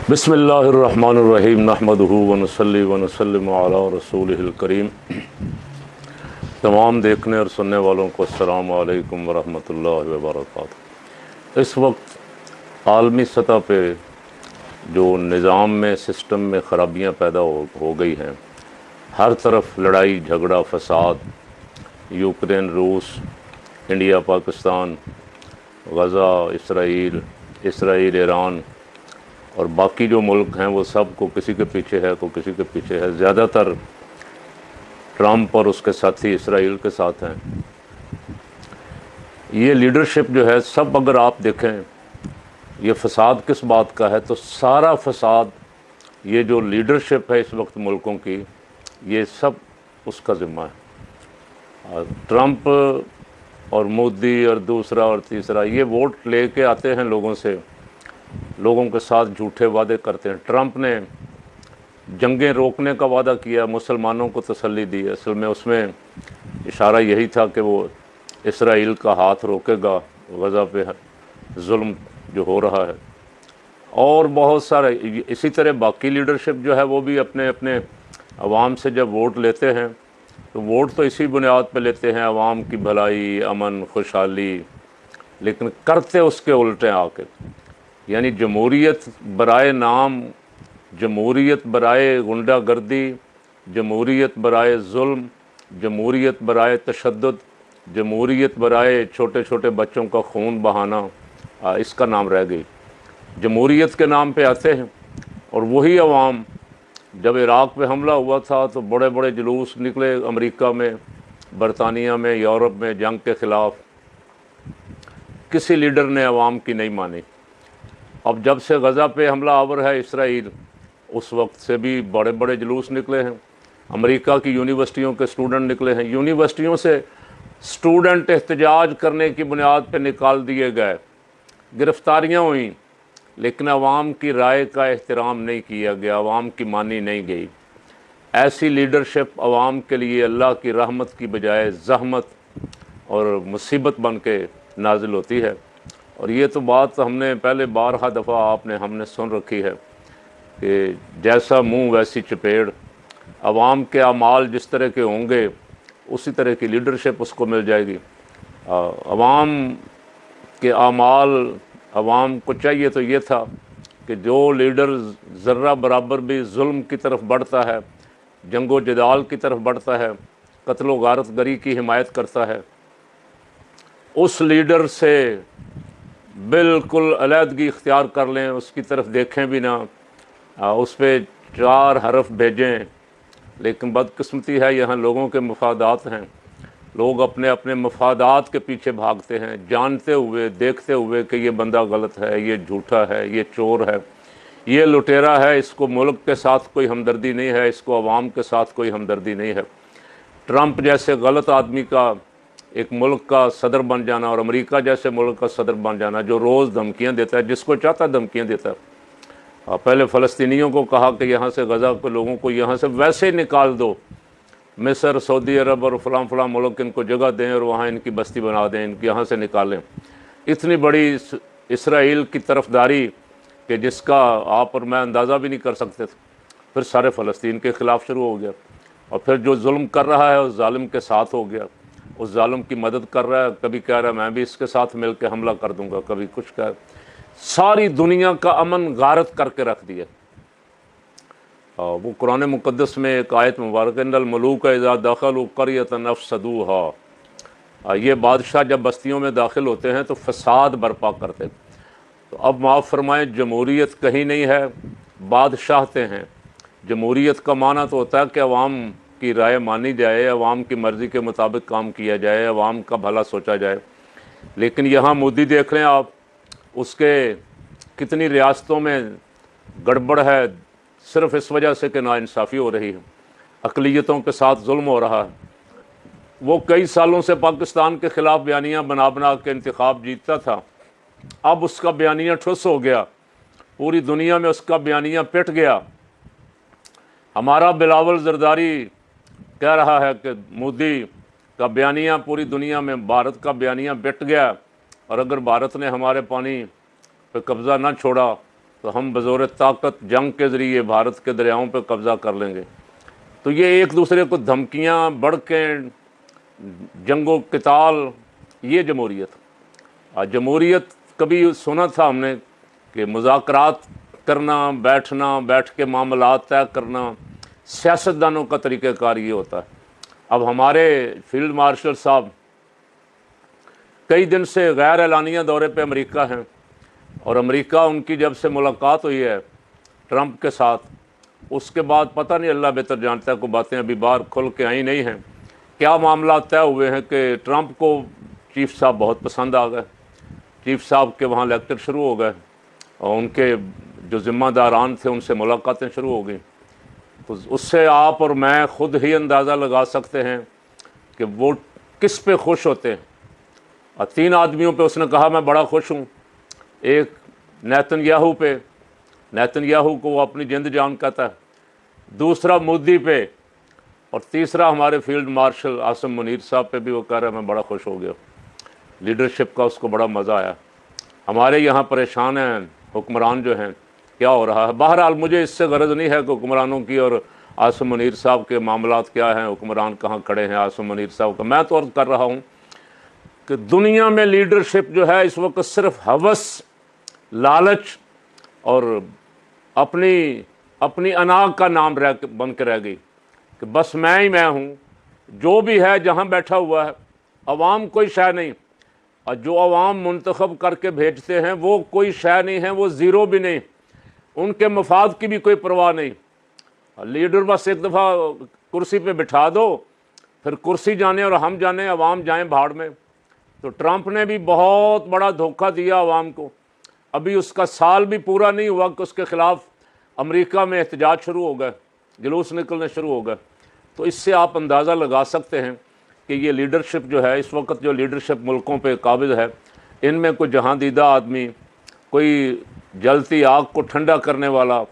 बिस्मिल्लाहिर्रहमानिर्रहीम नहमदुहु व नसल्ली व नसल्लिमु अला रसूलिहिल करीम। तमाम देखने और सुनने वालों को अस्सलामु अलैकुम व रहमतुल्लाहि व बरकातुहू। इस वक्त आलमी सतह पे जो निज़ाम में सिस्टम में ख़राबियाँ पैदा हो गई हैं, हर तरफ लड़ाई झगड़ा फसाद, यूक्रेन रूस, इंडिया पाकिस्तान, गज़ा इसराइल ईरान और बाकी जो मुल्क हैं वो सब को किसी के पीछे है, को किसी के पीछे है। ज़्यादातर ट्रंप और उसके साथी इसराइल के साथ हैं। ये लीडरशिप जो है सब, अगर आप देखें ये फसाद किस बात का है, तो सारा फसाद ये जो लीडरशिप है इस वक्त मुल्कों की, ये सब उसका ज़िम्मा है। ट्रंप और मोदी और दूसरा और तीसरा ये वोट लेके आते हैं लोगों से, लोगों के साथ झूठे वादे करते हैं। ट्रंप ने जंगें रोकने का वादा किया, मुसलमानों को तसल्ली दी। असल में उसमें इशारा यही था कि वो इसराइल का हाथ रोकेगा गज़ा पे जुल्म जो हो रहा है। और बहुत सारे इसी तरह बाकी लीडरशिप जो है वो भी अपने अपने अवाम से जब वोट लेते हैं तो वोट तो इसी बुनियाद पे लेते हैं, अवाम की भलाई, अमन, खुशहाली, लेकिन करते उसके उल्टे आके। यानी जमहूरियत बराए नाम, जमहूरियत बराए गुंडागर्दी, जमहूरियत बराए जुल्म, जमहूरियत बराए तशद्दुद, जमहूरियत बराए छोटे छोटे बच्चों का खून बहाना, इसका नाम रह गई। जमहूरियत के नाम पे आते हैं। और वही अवाम, जब इराक़ पे हमला हुआ था तो बड़े बड़े जुलूस निकले अमेरिका में, बरतानिया में, यूरोप में जंग के ख़िलाफ़। किसी लीडर ने अवाम की नहीं मानी। अब जब से गज़ा पे हमला आवर है इसराइल, उस वक्त से भी बड़े बड़े जुलूस निकले हैं। अमेरिका की यूनिवर्सिटियों के स्टूडेंट निकले हैं। यूनिवर्सिटियों से स्टूडेंट एहतजाज करने की बुनियाद पे निकाल दिए गए, गिरफ़्तारियाँ हुई, लेकिन अवाम की राय का एहतराम नहीं किया गया, अवाम की मानी नहीं गई। ऐसी लीडरशिप अवाम के लिए अल्लाह की रहमत की बजाय ज़हमत और मुसीबत बन के नाजिल होती है। और ये तो बात हमने पहले बारहा दफ़ा हमने सुन रखी है कि जैसा मुंह वैसी चपेड़। अवाम के अमाल जिस तरह के होंगे उसी तरह की लीडरशिप उसको मिल जाएगी। अवाम के अमाल, अवाम को चाहिए तो ये था कि जो लीडर ज़र्रा बराबर भी जुल्म की तरफ बढ़ता है, जंगो जदाल की तरफ बढ़ता है, कत्ल व गारत गरी की हिमायत करता है, उस लीडर से बिल्कुल अलहदगी इख्तियार कर लें, उसकी तरफ देखें भी ना, उस पर 4 हरफ भेजें। लेकिन बदकिस्मती है, यहाँ लोगों के मफादात हैं। लोग अपने अपने मफादात के पीछे भागते हैं, जानते हुए देखते हुए कि ये बंदा गलत है, ये झूठा है, ये चोर है, ये लुटेरा है, इसको मुल्क के साथ कोई हमदर्दी नहीं है, इसको अवाम के साथ कोई हमदर्दी नहीं है। ट्रंप जैसे गलत आदमी का एक मुल्क का सदर बन जाना और अमेरिका जैसे मुल्क का सदर बन जाना, जो रोज़ धमकियाँ देता है, जिसको चाहता धमकियाँ देता है। पहले फ़लस्तीनियों को कहा कि यहाँ से गज़ा के लोगों को यहाँ से वैसे ही निकाल दो, मिस्र, सऊदी अरब और फ़लाँ मुल्क इनको जगह दें और वहाँ इनकी बस्ती बना दें, इनकी यहाँ से निकालें। इतनी बड़ी इसराइल की तरफदारी कि जिसका आप और मैं अंदाज़ा भी नहीं कर सकते थे। फिर सारे फ़लस्तीन के ख़िलाफ़ शुरू हो गया, और फिर जो जुल्म कर रहा है उस जालिम के साथ हो गया, उस जालिम की मदद कर रहा है। कभी कह रहा है मैं भी इसके साथ मिल के हमला कर दूंगा, कभी कुछ कह। सारी दुनिया का अमन गारत करके रख दिया। वो कुरान मुक़द्दस में एक आयत मुबारक, इन्नल मलूक इज़ा दखलू क़रयतन अफ़सदूहा, ये बादशाह जब बस्तियों में दाखिल होते हैं तो फसाद बर्पा करते। तो अब माफ़ फरमाएँ, जमहूरियत कहीं नहीं है, बादशाहते हैं। जमहूरियत का माना तो होता है कि अवाम की राय मानी जाए, अवाम की मर्ज़ी के मुताबिक काम किया जाए, अवाम का भला सोचा जाए। लेकिन यहाँ मोदी देख लें आप, उसके कितनी रियासतों में गड़बड़ है, सिर्फ़ इस वजह से कि नाइंसाफ़ी हो रही है, अक़लियतों के साथ जुल्म हो रहा है। वो कई सालों से पाकिस्तान के ख़िलाफ़ बयानियाँ बना बना के इंतखाब जीतता था, अब उसका बयानिया ठुस हो गया, पूरी दुनिया में उसका बयानिया पिट गया। हमारा बिलावल ज़रदारी कह रहा है कि मोदी का बयानिया पूरी दुनिया में, भारत का बयानिया पिट गया, और अगर भारत ने हमारे पानी पे कब्ज़ा ना छोड़ा تو ہم بزور طاقت جنگ کے ذریعے بھارت کے دریاؤں پہ قبضہ کر لیں گے۔ تو یہ ایک دوسرے کو دھمکیاں، بڑکیں، جنگ و قتال، یہ جمہوریت۔ جمہوریت کبھی سنا تھا ہم نے کہ مذاکرات کرنا، بیٹھ کے معاملات طے کرنا، سیاستدانوں کا طریقہ کار یہ ہوتا ہے۔ اب ہمارے فیلڈ مارشل صاحب کئی دن سے غیر اعلانیہ دورے پہ امریکہ ہیں، اور امریکہ ان کی جب سے ملاقات ہوئی ہے ٹرمپ کے ساتھ، اس کے بعد پتہ نہیں، اللہ بہتر جانتا ہے، کوئی باتیں ابھی باہر کھل کے آئی نہیں ہیں، کیا معاملات طے ہوئے ہیں کہ ٹرمپ کو چیف صاحب بہت پسند آ گئے، چیف صاحب کے وہاں لیکچر شروع ہو گئے، اور ان کے جو ذمہ داران تھے ان سے ملاقاتیں شروع ہو گئیں۔ تو اس سے آپ اور میں خود ہی اندازہ لگا سکتے ہیں کہ وہ کس پہ خوش ہوتے ہیں۔ اور 3 آدمیوں پہ اس نے کہا میں بڑا خوش ہوں، ایک نیتن یاہو پہ، نیتن یاہو کو وہ اپنی جند جان کہتا ہے، دوسرا مودی پہ، اور تیسرا ہمارے فیلڈ مارشل عاصم منیر صاحب پہ بھی وہ کہہ رہا ہے میں بڑا خوش ہو گیا، لیڈرشپ کا اس کو بڑا مزہ آیا۔ ہمارے یہاں پریشان ہیں حکمران جو ہیں، کیا ہو رہا ہے۔ بہرحال مجھے اس سے غرض نہیں ہے کہ حکمرانوں کی اور عاصم منیر صاحب کے معاملات کیا ہیں، حکمران کہاں کھڑے ہیں عاصم منیر صاحب کا۔ میں تو عرض کر رہا ہوں کہ دنیا میں لیڈرشپ جو ہے اس وقت صرف ہوس، لالچ اور اپنی انا کا نام بن کے رہ گئی کہ بس میں ہی میں ہوں، جو بھی ہے جہاں بیٹھا ہوا ہے، عوام کوئی شے نہیں، اور جو عوام منتخب کر کے بھیجتے ہیں وہ کوئی شے نہیں ہے، وہ زیرو بھی نہیں، ان کے مفاد کی بھی کوئی پرواہ نہیں۔ لیڈر بس ایک دفعہ کرسی پہ بٹھا دو، پھر کرسی جانے اور ہم جانے، عوام جائیں بھاڑ میں۔ تو ٹرمپ نے بھی بہت بڑا دھوکہ دیا عوام کو، ابھی اس کا سال بھی پورا نہیں ہوا کہ اس کے خلاف امریکہ میں احتجاج شروع ہو گئے، جلوس نکلنے شروع ہو گئے۔ تو اس سے آپ اندازہ لگا سکتے ہیں کہ یہ لیڈرشپ جو ہے اس وقت، جو لیڈرشپ ملکوں پہ قابض ہے، ان میں کوئی جہاں دیدہ آدمی، کوئی جلتی آگ کو ٹھنڈا کرنے والا،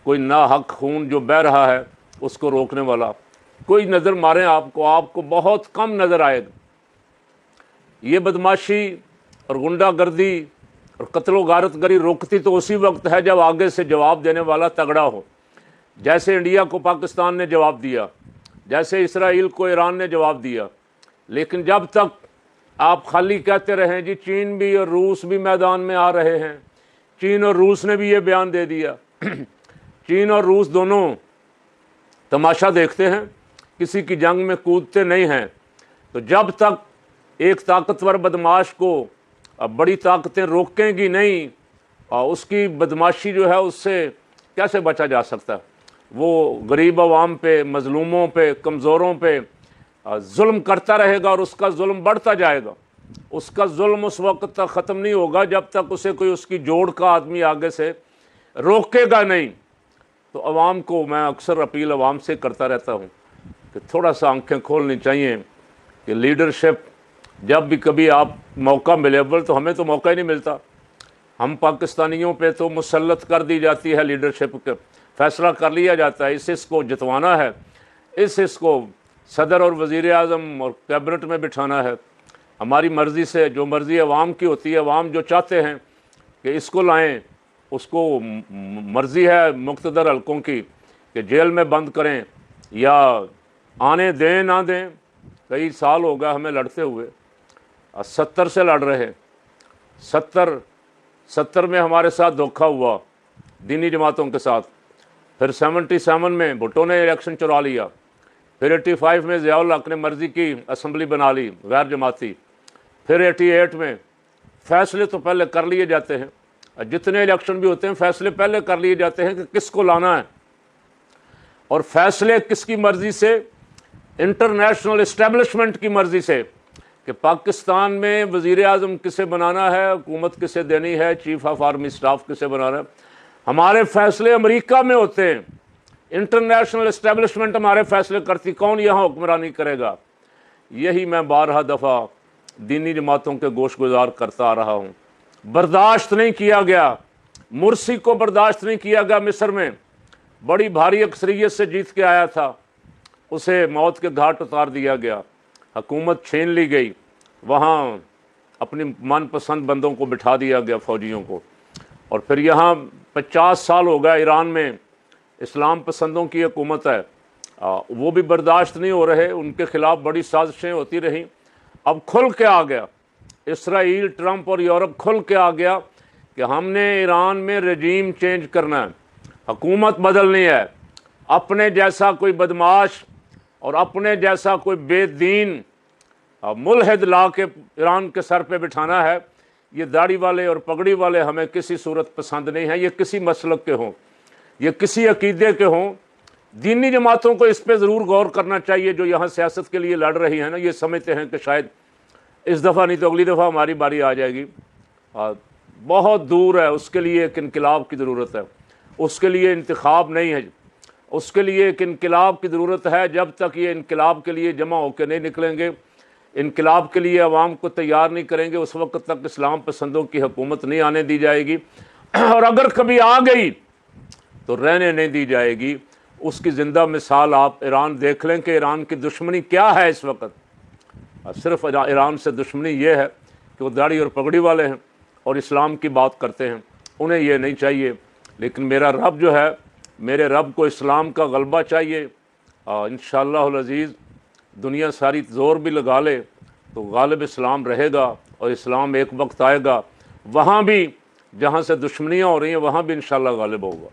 کوئی ناحق خون جو بہہ رہا ہے اس کو روکنے والا کوئی نظر ماریں آپ کو بہت کم نظر آئے گا۔ یہ بدماشی اور غنڈہ گردی اور قتل و غارت گری رکتی تو اسی وقت ہے جب آگے سے جواب دینے والا تگڑا ہو، جیسے انڈیا کو پاکستان نے جواب دیا، جیسے اسرائیل کو ایران نے جواب دیا۔ لیکن جب تک آپ خالی کہتے رہیں جی چین بھی اور روس بھی میدان میں آ رہے ہیں، چین اور روس نے بھی یہ بیان دے دیا، چین اور روس دونوں تماشا دیکھتے ہیں، کسی کی جنگ میں کودتے نہیں ہیں، تو جب تک ایک طاقتور بدماش کو بڑی طاقتیں روکیں گی نہیں، اور اس کی بدماشی جو ہے اس سے کیسے بچا جا سکتا ہے؟ وہ غریب عوام پہ، مظلوموں پہ، کمزوروں پہ ظلم کرتا رہے گا، اور اس کا ظلم بڑھتا جائے گا۔ اس کا ظلم اس وقت تک ختم نہیں ہوگا جب تک اسے کوئی اس کی جوڑ کا آدمی آگے سے روکے گا نہیں۔ تو عوام کو میں اکثر اپیل عوام سے کرتا رہتا ہوں کہ تھوڑا سا آنکھیں کھولنی چاہیے کہ لیڈرشپ جب بھی کبھی آپ موقع ملے، اول تو ہمیں تو موقع ہی نہیں ملتا، ہم پاکستانیوں پہ تو مسلط کر دی جاتی ہے لیڈرشپ کے، فیصلہ کر لیا جاتا ہے اس کو جتوانا ہے، اس کو صدر اور وزیر اعظم اور کیبنٹ میں بٹھانا ہے، ہماری مرضی سے، جو مرضی عوام کی ہوتی ہے، عوام جو چاہتے ہیں کہ اس کو لائیں، اس کو مرضی ہے مقتدر حلقوں کی کہ جیل میں بند کریں یا آنے دیں نہ دیں۔ کئی سال ہو گیا ہمیں لڑتے ہوئے، 70 سے لڑ رہے، 70 میں ہمارے ساتھ دھوکہ ہوا دینی جماعتوں کے ساتھ، پھر 77 میں بھٹو نے الیکشن چرا لیا، پھر 85 میں ضیاء الحق نے مرضی کی اسمبلی بنا لی غیر جماعتی، پھر 88 میں فیصلے تو پہلے کر لیے جاتے ہیں، جتنے الیکشن بھی ہوتے ہیں فیصلے پہلے کر لیے جاتے ہیں کہ کس کو لانا ہے، اور فیصلے کس کی مرضی سے؟ انٹرنیشنل اسٹیبلشمنٹ کی مرضی سے کہ پاکستان میں وزیر اعظم کسے بنانا ہے، حکومت کسے دینی ہے، چیف آف آرمی سٹاف کسے بنانا ہے۔ ہمارے فیصلے امریکہ میں ہوتے ہیں، انٹرنیشنل اسٹیبلشمنٹ ہمارے فیصلے کرتی، کون یہاں حکمرانی کرے گا؟ یہی میں بارہا دفعہ دینی جماعتوں کے گوش گزار کرتا آ رہا ہوں۔ برداشت نہیں کیا گیا، مرسی کو برداشت نہیں کیا گیا، مصر میں بڑی بھاری اکثریت سے جیت کے آیا تھا، اسے موت کے گھاٹ اتار دیا گیا، حکومت چھین لی گئی، وہاں اپنی من پسند بندوں کو بٹھا دیا گیا، فوجیوں کو، اور پھر یہاں 50 साल हो गया ईरान में इस्लाम पसंदों की हुकूमत है, वो भी बर्दाश्त नहीं हो रहे, उनके ख़िलाफ़ बड़ी साजिशें होती रहीं। अब खुल के आ गया इसराइल, ट्रंप और यूरोप खुल के आ गया कि हमने ईरान में रजीम चेंज करना है, हुकूमत बदलनी है, अपने जैसा कोई बदमाश और अपने जैसा कोई बेदीन मुल्हिद ला के ईरान के सर पे बिठाना है। ये दाढ़ी वाले और पगड़ी वाले हमें किसी सूरत पसंद नहीं है, ये किसी मसलक के हों, ये किसी अकीदे के हों। दीनी जमातों को इस पे ज़रूर गौर करना चाहिए, जो यहाँ सियासत के लिए लड़ रही हैं ना, ये समझते हैं कि शायद इस दफ़ा नहीं तो अगली दफ़ा हमारी बारी आ जाएगी। बहुत दूर है, उसके लिए एक इनकलाब की ज़रूरत है, उसके लिए इंतखाब नहीं है, उसके लिए एक इनकलाब की ज़रूरत है। जब तक ये इनकलाब के लिए जमा होकर नहीं निकलेंगे, इनकलाब के लिए अवाम को तैयार नहीं करेंगे, उस वक्त तक इस्लाम पसंदों की हुकूमत नहीं आने दी जाएगी, और अगर कभी आ गई तो रहने नहीं दी जाएगी। उसकी ज़िंदा मिसाल आप ईरान देख लें कि ईरान की दुश्मनी क्या है इस वक्त। सिर्फ ईरान से दुश्मनी ये है कि वो दाढ़ी और पगड़ी वाले हैं और इस्लाम की बात करते हैं, उन्हें ये नहीं चाहिए। लेकिन मेरा रब जो है, मेरे रब को इस्लाम का गलबा चाहिए। इंशाअल्लाह अज़ीज़ दुनिया सारी ज़ोर भी लगा ले तो गालिब इस्लाम रहेगा, और इस्लाम एक वक्त आएगा वहाँ भी जहाँ से दुश्मनियाँ हो रही हैं, वहाँ भी इंशाअल्लाह गालिब होगा।